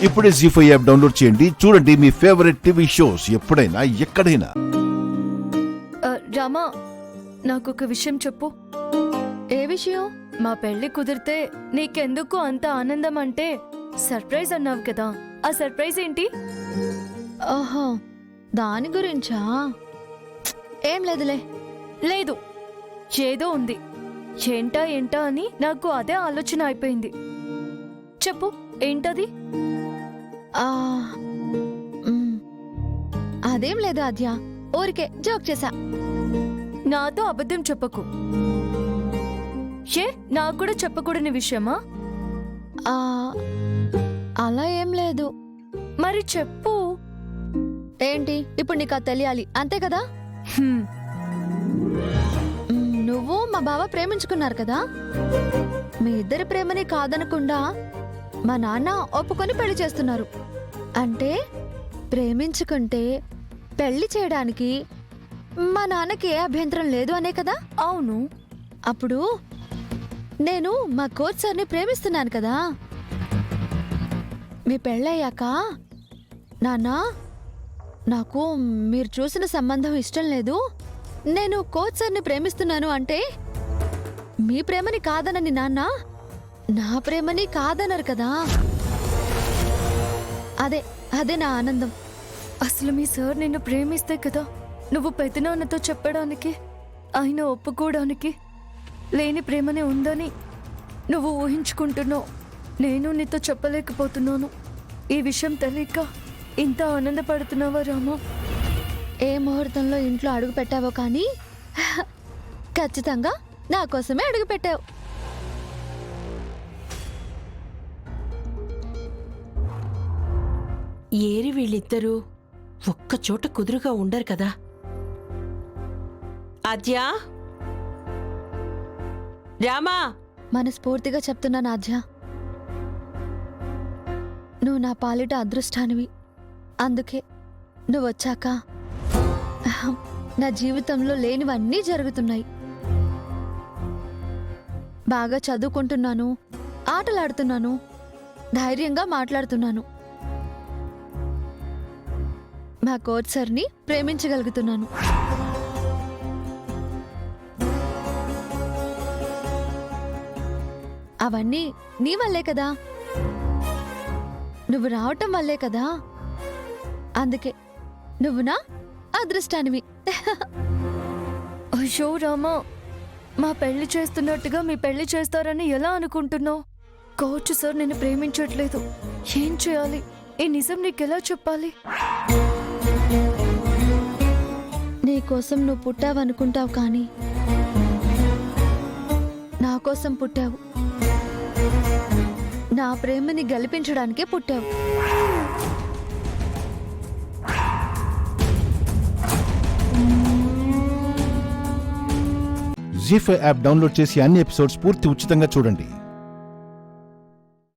ఇప్పుడే జీ5 app download చేయండి. చూడండి మీ ఫేవరెట్ టీవీ షోస్ ఎప్పుడైనా ఎక్కడైనా. రామా, నాకొక విషయం చెప్పు. ఏ విషయం? మా పెళ్లి కుదిరితే నీకెందుకు అంత ఆనందం అంటే సర్ప్రైజ్ అన్నావు కదా, ఆ సర్ప్రైజ్ ఏంటి? ఓహో, దాని గురించా? ఏం లేదులే. లేదు, ఏదో ఉంది. ఏంటా అని నాకు అదే ఆలోచన అయిపోయింది. చెప్పు, ఏంటది? ఆ, అదేం లేదు ఆద్య, ఊరికే జోక్ చేశా. నాతో అబద్ధం చెప్పకు. నాకు కూడా చెప్పకూడని విషయమా? ఆ, అలా ఏం లేదు. మరి చెప్పు. ఏంటి ఇప్పుడు నీకు అది తెలియాలి అంతే కదా? నువ్వు మా బావ ప్రేమించుకున్నారు కదా. మీ ఇద్దరి ప్రేమని కాదనకుండా మా నాన్న ఒప్పుకొని పెళ్లి చేస్తున్నారు. అంటే ప్రేమించుకుంటే పెళ్లి చేయడానికి మా నాన్నకి ఏ అభ్యంతరం లేదు అనే కదా? అవును. అప్పుడు నేను మా కోచ్ సార్ని ప్రేమిస్తున్నాను కదా. మీ పెళ్ళయ్యాక నాన్నా, నాకు మీరు చూసిన సంబంధం ఇష్టం లేదు, నేను కోచ్ సార్ని ప్రేమిస్తున్నాను అంటే మీ ప్రేమని కాదనని నాన్న నా ప్రేమని కాదనరు కదా. అదే అదే నా ఆనందం. అసలు మీ సార్ నిన్ను ప్రేమిస్తే కదా నువ్వు పెద్దనాన్నతో చెప్పడానికి, ఆయన ఒప్పుకోవడానికి లేని ప్రేమనే ఉందని నువ్వు ఊహించుకుంటున్నావు. నేను నీతో చెప్పలేకపోతున్నాను. ఈ విషయం తెలియక ఇంత ఆనందపడుతున్నావా రామా? ఏ ముహూర్తంలో ఇంట్లో అడుగు పెట్టావో కానీ ఖచ్చితంగా నా కోసమే అడుగు పెట్టావు. ఏరి వీళ్ళిద్దరూ ఒక్కచోట కుదురుగా ఉండరు కదా. ఆద్యా, రామా, మనస్ఫూర్తిగా చెప్తున్నాను ఆద్య, నువ్వు నా పాలిట అదృష్టానివి. అందుకే నువ్వు వచ్చాక నా జీవితంలో లేనివన్నీ జరుగుతున్నాయి. బాగా చదువుకుంటున్నాను, ఆటలాడుతున్నాను, ధైర్యంగా మాట్లాడుతున్నాను, మా కోచ్ సార్ని ప్రేమించగలుగుతున్నాను. అవన్నీ నీ వల్లే కదా, నువ్వు రావటం వల్లే కదా. అందుకే నువ్వు నా అదృష్టానివి. అయ్యో రామా, మా పెళ్లి చేస్తున్నట్టుగా మీ పెళ్లి చేస్తారని ఎలా అనుకుంటున్నావు? కోచ్ సార్ నిన్ను ప్రేమించట్లేదు. ఏం చేయాలి? ఈ నిజం నీకెలా చెప్పాలి? నీకోసం నువ్వు పుట్టావనుకుంటావు కానీ నా కోసం పుట్టావు. నా ప్రేమని గెలిపించడానికే పుట్టావు. జీ5 యాప్ డౌన్లోడ్ చేసి అన్ని ఎపిసోడ్స్ పూర్తి ఉచితంగా చూడండి.